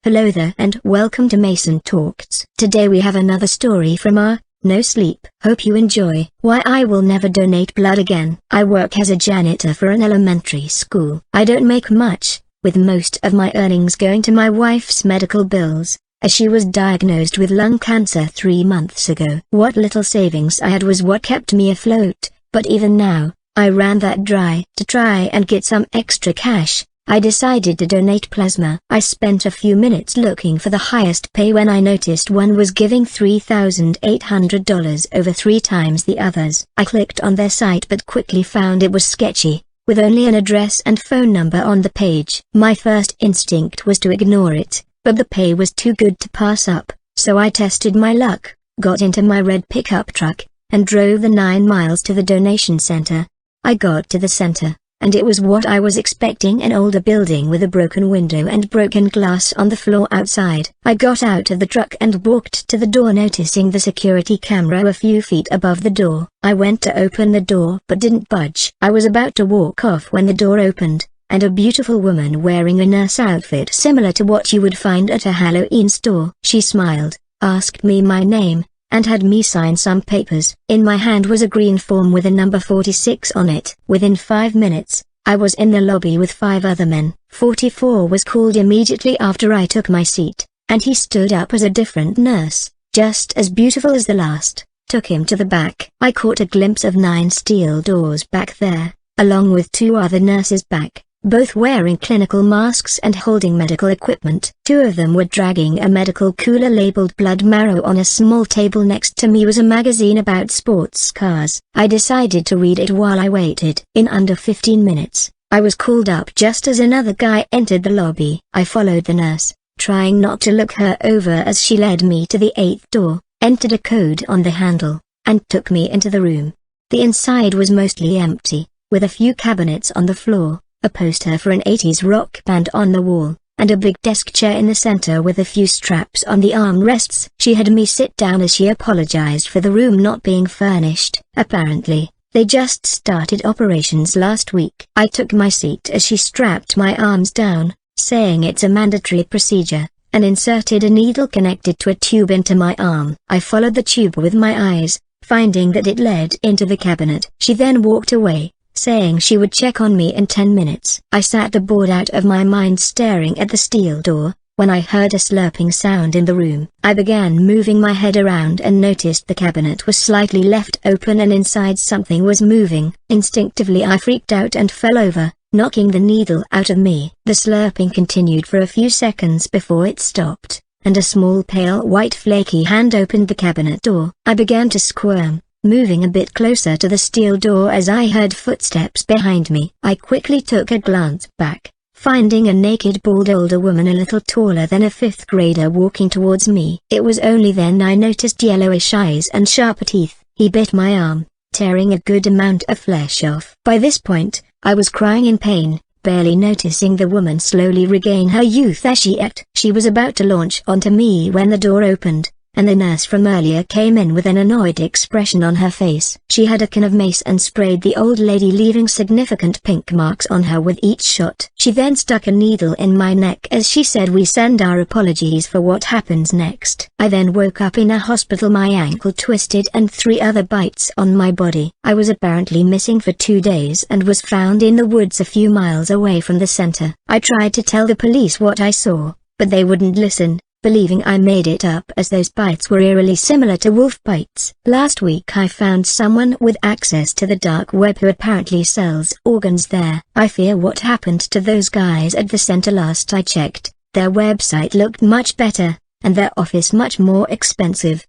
Hello there and welcome to Mason Talks. Today we have another story from our NoSleep. Hope you enjoy. Why I will never donate blood again. I work as a janitor for an elementary school. I don't make much, with most of my earnings going to my wife's medical bills, as she was diagnosed with lung cancer 3 months ago. What little savings I had was what kept me afloat, but even now, I ran that dry. To try and get some extra cash, I decided to donate plasma. I spent a few minutes looking for the highest pay when I noticed one was giving $3,800 over 3 times the others. I clicked on their site but quickly found it was sketchy, with only an address and phone number on the page. My first instinct was to ignore it, but the pay was too good to pass up, so I tested my luck, got into my red pickup truck, and drove the 9 miles to the donation center. I got to the center, and it was what I was expecting, an older building with a broken window and broken glass on the floor outside. I got out of the truck and walked to the door, noticing the security camera a few feet above the door. I went to open the door but didn't budge. I was about to walk off when the door opened, and a beautiful woman wearing a nurse outfit similar to what you would find at a Halloween store. She smiled, asked me my name, and had me sign some papers. In my hand was a green form with a number 46 on it. Within 5 minutes, I was in the lobby with 5 other men. 44 was called immediately after I took my seat, and he stood up as a different nurse, just as beautiful as the last. Took him to the back. I caught a glimpse of 9 steel doors back there, along with 2 other nurses back, both wearing clinical masks and holding medical equipment. 2 of them were dragging a medical cooler labeled blood marrow. On a small table next to me was a magazine about sports cars. I decided to read it while I waited. In under 15 minutes, I was called up just as another guy entered the lobby. I followed the nurse, trying not to look her over as she led me to the 8th door, entered a code on the handle, and took me into the room. The inside was mostly empty, with a few cabinets on the floor, a poster for an 80s rock band on the wall, and a big desk chair in the center with a few straps on the armrests. She had me sit down as she apologized for the room not being furnished. Apparently, they just started operations last week. I took my seat as she strapped my arms down, saying it's a mandatory procedure, and inserted a needle connected to a tube into my arm. I followed the tube with my eyes, finding that it led into the cabinet. She then walked away, saying she would check on me in 10 minutes. I sat bored out of my mind staring at the steel door, when I heard a slurping sound in the room. I began moving my head around and noticed the cabinet was slightly left open and inside something was moving. Instinctively I freaked out and fell over, knocking the needle out of me. The slurping continued for a few seconds before it stopped, and a small pale white flaky hand opened the cabinet door. I began to squirm, moving a bit closer to the steel door as I heard footsteps behind me. I quickly took a glance back, finding a naked bald older woman a little taller than a 5th grader walking towards me. It was only then I noticed yellowish eyes and sharp teeth. He bit my arm, tearing a good amount of flesh off. By this point, I was crying in pain, barely noticing the woman slowly regain her youth as she ate. She was about to launch onto me when the door opened, and the nurse from earlier came in with an annoyed expression on her face. She had a can of mace and sprayed the old lady, leaving significant pink marks on her with each shot. She then stuck a needle in my neck as she said, "We send our apologies for what happens next." I then woke up in a hospital, my ankle twisted and 3 other bites on my body. I was apparently missing for 2 days and was found in the woods a few miles away from the center. I tried to tell the police what I saw, but they wouldn't listen, believing I made it up as those bites were eerily similar to wolf bites. Last week I found someone with access to the dark web who apparently sells organs there. I fear what happened to those guys at the center. Last I checked, their website looked much better, and their office much more expensive.